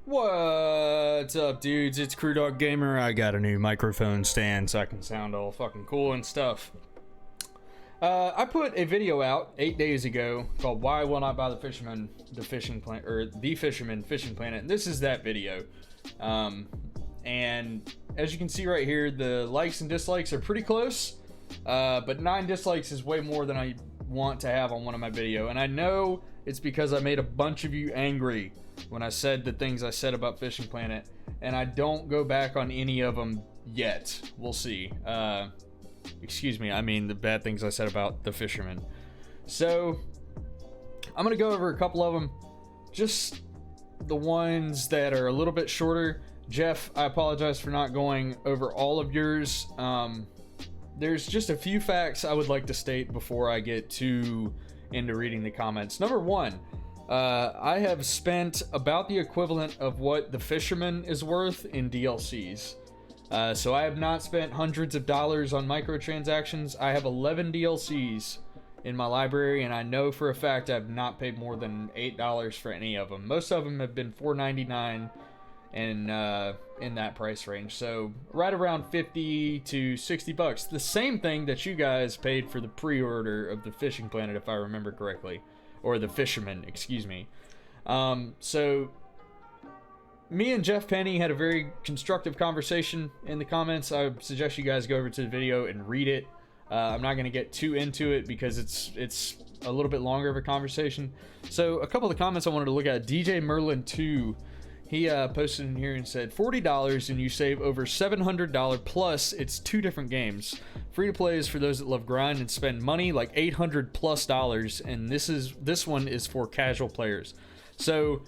What's up, dudes? It's Crew Dog Gamer. I got a new microphone stand so I can sound all fucking cool and stuff. I put a video out 8 days ago called "Why Will Not Buy the Fisherman the Fishing Planet" or "The Fisherman Fishing Planet." And this is that video. And as you can see right here, the likes and dislikes are pretty close. But 9 dislikes is way more than I want to have on one of my video, and I know it's because I made a bunch of you angry when I said the things I said about Fishing Planet, and I don't go back on any of them yet. We'll see. Excuse me, I mean the bad things I said about the Fisherman. So I'm gonna go over a couple of them, just the ones that are a little bit shorter. Jeff, I apologize for not going over all of yours. There's just a few facts I would like to state before I get too into reading the comments. Number one, I have spent about the equivalent of what the Fisherman is worth in DLCs. So I have not spent hundreds of dollars on microtransactions. I have 11 DLCs in my library, and I know for a fact I've not paid more than $8 for any of them. Most of them have been $4.99 and in that price range, so right around 50 to 60 bucks. The same thing that you guys paid for the pre-order of the Fishing Planet, if I remember correctly, or the Fisherman, excuse me. So me and Jeff Penny had a very constructive conversation in the comments. I suggest you guys go over to the video and read it. I'm not going to get too into it because it's a little bit longer of a conversation. So a couple of the comments I wanted to look at. DJ Merlin 2, he posted in here and said $40 and you save over $700 plus. It's 2 different games. Free to play is for those that love grind and spend money, like $800 plus, and this one is for casual players. So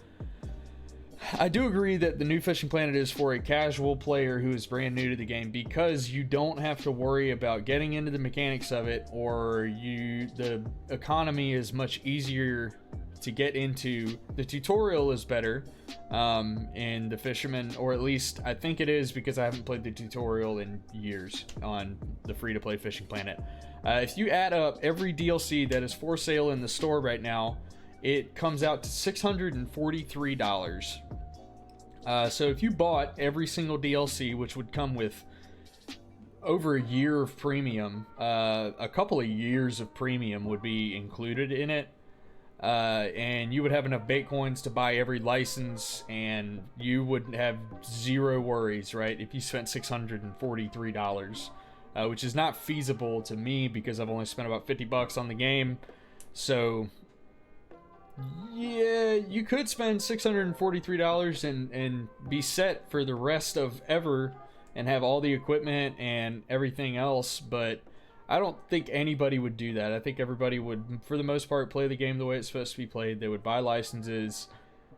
I do agree that the new Fishing Planet is for a casual player who is brand new to the game, because you don't have to worry about getting into the mechanics of it, or the economy is much easier to get into. The tutorial is better in the Fisherman, or at least I think it is, because I haven't played the tutorial in years on the free-to-play Fishing Planet. If you add up every DLC that is for sale in the store right now, it comes out to $643. So if you bought every single DLC, which would come with over a year of premium, a couple of years of premium would be included in it, and you would have enough bait coins to buy every license, and you would have zero worries, right, if you spent $643, which is not feasible to me because I've only spent about 50 bucks on the game. So yeah, you could spend $643 and be set for the rest of ever and have all the equipment and everything else, but I don't think anybody would do that. I think everybody would, for the most part, play the game the way it's supposed to be played. They would buy licenses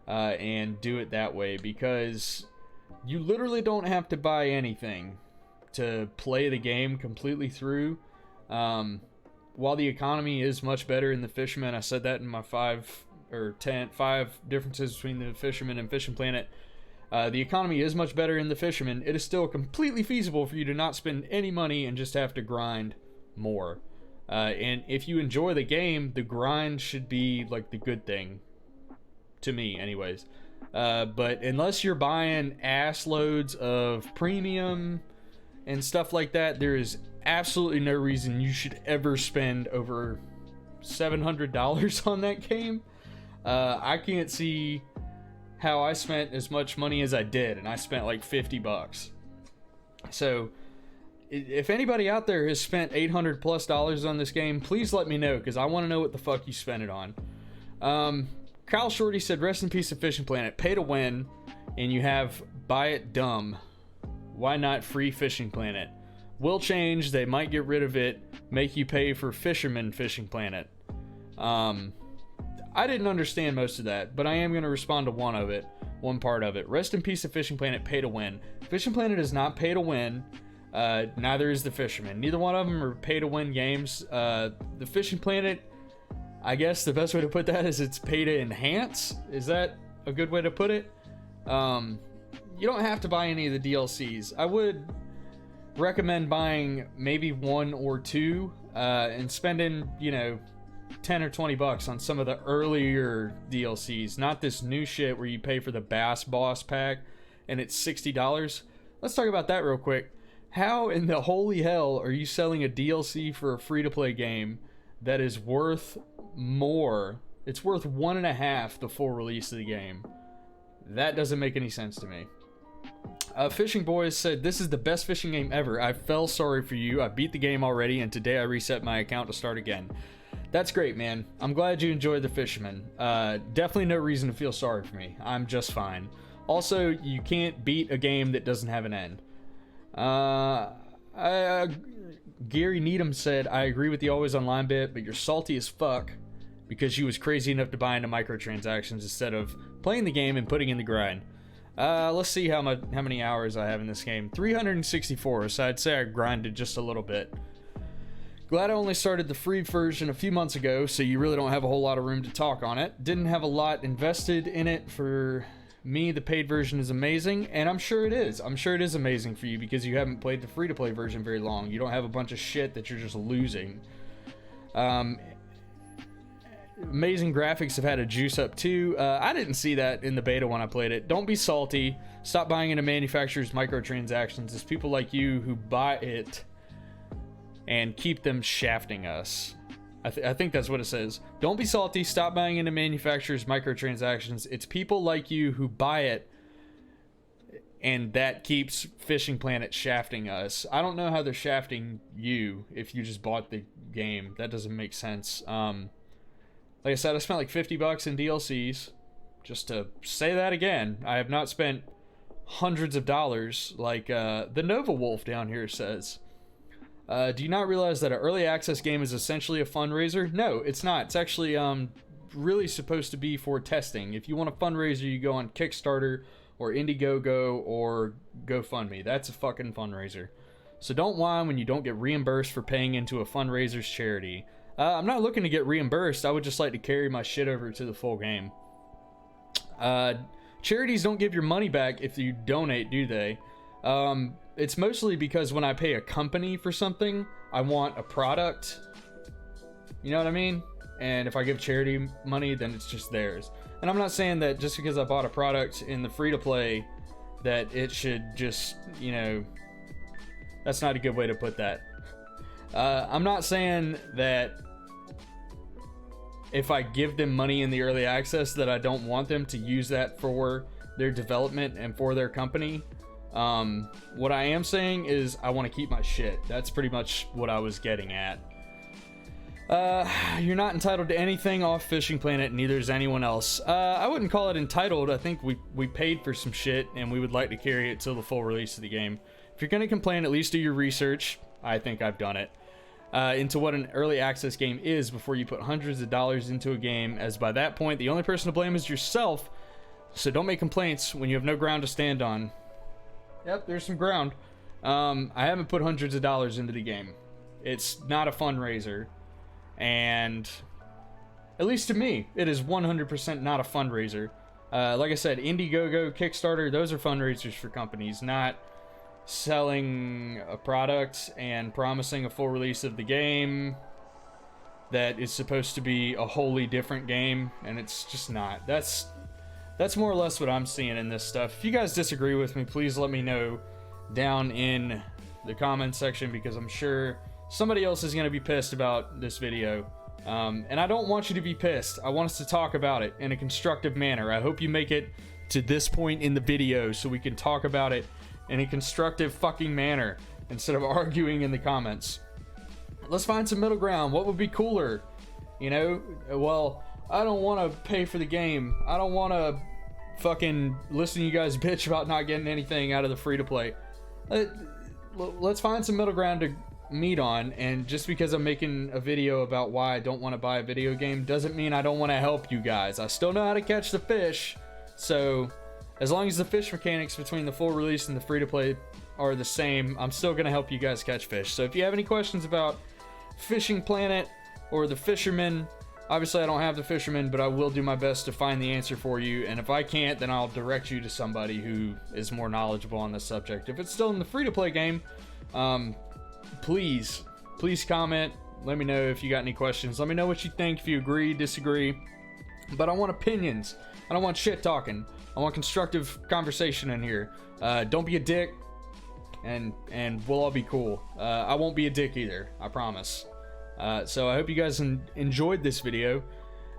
and do it that way, because you literally don't have to buy anything to play the game completely through. While the economy is much better in the Fisherman, I said that in my 5 differences between the Fisherman and Fishing Planet. The economy is much better in the Fisherman. It is still completely feasible for you to not spend any money and just have to grind more. And if you enjoy the game, the grind should be like the good thing, to me anyways. But unless you're buying ass loads of premium and stuff like that, there is absolutely no reason you should ever spend over $700 on that game. I can't see how I spent as much money as I did, and I spent like 50 bucks. So if anybody out there has spent $800 plus on this game, please let me know, because I want to know what the fuck you spent it on. Kyle Shorty said, rest in peace of Fishing Planet. Pay to win, and you have buy it dumb. Why not free Fishing Planet? Will change. They might get rid of it, make you pay for Fisherman Fishing Planet. I didn't understand most of that, but I am going to respond to one part of it. Rest in peace of Fishing Planet. Pay to win. Fishing Planet is not pay to win. Neither is the Fisherman. Neither one of them are pay to win games. The Fishing Planet, I guess the best way to put that is it's pay to enhance. Is that a good way to put it? You don't have to buy any of the DLCs. I would recommend buying maybe 1 or 2 and spending, 10 or 20 bucks on some of the earlier DLCs, not this new shit where you pay for the Bass Boss pack and it's $60. Let's talk about that real quick. How in the holy hell are you selling a DLC for a free-to-play game that is worth more? It's worth 1.5 the full release of the game. That doesn't make any sense to me. Fishing Boys said, "This is the best fishing game ever. I fell sorry for you. I beat the game already, and today I reset my account to start again." That's great, man. I'm glad you enjoyed the Fisherman. Definitely no reason to feel sorry for me. I'm just fine. Also, you can't beat a game that doesn't have an end. Gary Needham said, "I agree with the always online bit, but you're salty as fuck because you was crazy enough to buy into microtransactions instead of playing the game and putting in the grind." Let's see how many hours I have in this game. 364, so I'd say I grinded just a little bit. Glad I only started the free version a few months ago, so you really don't have a whole lot of room to talk on it. Didn't have a lot invested in it. For me, the paid version is amazing, and I'm sure it is. I'm sure it is amazing for you because you haven't played the free-to-play version very long. You don't have a bunch of shit that you're just losing. Amazing graphics have had a juice up too. I didn't see that in the beta when I played it. Don't be salty. Stop buying into manufacturers' microtransactions. It's people like you who buy it and keep them shafting us. I think that's what it says. Don't be salty. Stop buying into manufacturers' microtransactions. It's people like you who buy it, and that keeps Fishing Planet shafting us. I don't know how they're shafting you if you just bought the game. That doesn't make sense. Like I said, I spent like 50 bucks in DLCs. Just to say that again, I have not spent hundreds of dollars like the Nova Wolf down here says. Do you not realize that an early access game is essentially a fundraiser? No, it's not. It's actually really supposed to be for testing. If you want a fundraiser, you go on Kickstarter or Indiegogo or GoFundMe. That's a fucking fundraiser. So don't whine when you don't get reimbursed for paying into a fundraiser's charity. I'm not looking to get reimbursed. I would just like to carry my shit over to the full game. Charities don't give your money back if you donate, do they? It's mostly because when I pay a company for something, I want a product. You know what I mean? And if I give charity money, then it's just theirs. And I'm not saying that just because I bought a product in the free-to-play that it should just, you know... That's not a good way to put that. I'm not saying that if I give them money in the early access that I don't want them to use that for their development and for their company. What I am saying is I want to keep my shit. That's pretty much what I was getting at. You're not entitled to anything off Fishing Planet, neither is anyone else. I wouldn't call it entitled. I think we paid for some shit and we would like to carry it till the full release of the game. If you're going to complain, at least do your research. I think I've done it. Into what an early access game is before you put hundreds of dollars into a game, as by that point the only person to blame is yourself. So don't make complaints when you have no ground to stand on. Yep, there's some ground. I haven't put hundreds of dollars into the game. It's not a fundraiser, and at least to me it is 100% not a fundraiser. Like I said, Indiegogo, Kickstarter, those are fundraisers for companies, not selling a product and promising a full release of the game that is supposed to be a wholly different game, and it's just not. That's more or less what I'm seeing in this stuff. If you guys disagree with me, please let me know down in the comment section, because I'm sure somebody else is going to be pissed about this video. And I don't want you to be pissed. I want us to talk about it in a constructive manner. I hope you make it to this point in the video so we can talk about it in a constructive fucking manner instead of arguing in the comments. Let's find some middle ground. What would be cooler? You know, well, I don't want to pay for the game. I don't want to fucking listen to you guys bitch about not getting anything out of the free-to-play. Let's find some middle ground to meet on, and just because I'm making a video about why I don't want to buy a video game doesn't mean I don't want to help you guys. I still know how to catch the fish, so as long as the fish mechanics between the full release and the free-to-play are the same, I'm still going to help you guys catch fish. So if you have any questions about Fishing Planet or the Fisherman, obviously I don't have the Fisherman, but I will do my best to find the answer for you, and if I can't, then I'll direct you to somebody who is more knowledgeable on this subject. If it's still in the free-to-play game, please comment, Let me know if you got any questions. Let me know what you think, if you agree, disagree. But I want opinions. I don't want shit talking. I want constructive conversation in here. Don't be a dick, and we'll all be cool. I won't be a dick either, I promise. So I hope you guys enjoyed this video,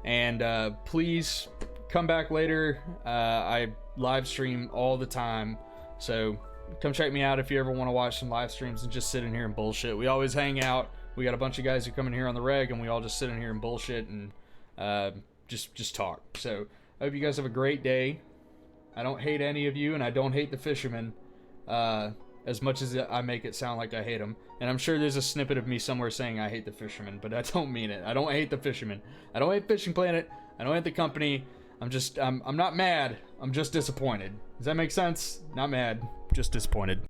and please come back later. I live stream all the time, so come check me out if you ever want to watch some live streams and just sit in here and bullshit. We always hang out. We got a bunch of guys who come in here on the reg, and we all just sit in here and bullshit and just talk. So I hope you guys have a great day. I don't hate any of you, and I don't hate the Fisherman as much as I make it sound like I hate him. And I'm sure there's a snippet of me somewhere saying I hate the Fisherman, but I don't mean it. I don't hate the Fisherman. I don't hate Fishing Planet. I don't hate the company. I'm not mad. I'm just disappointed. Does that make sense? Not mad, just disappointed.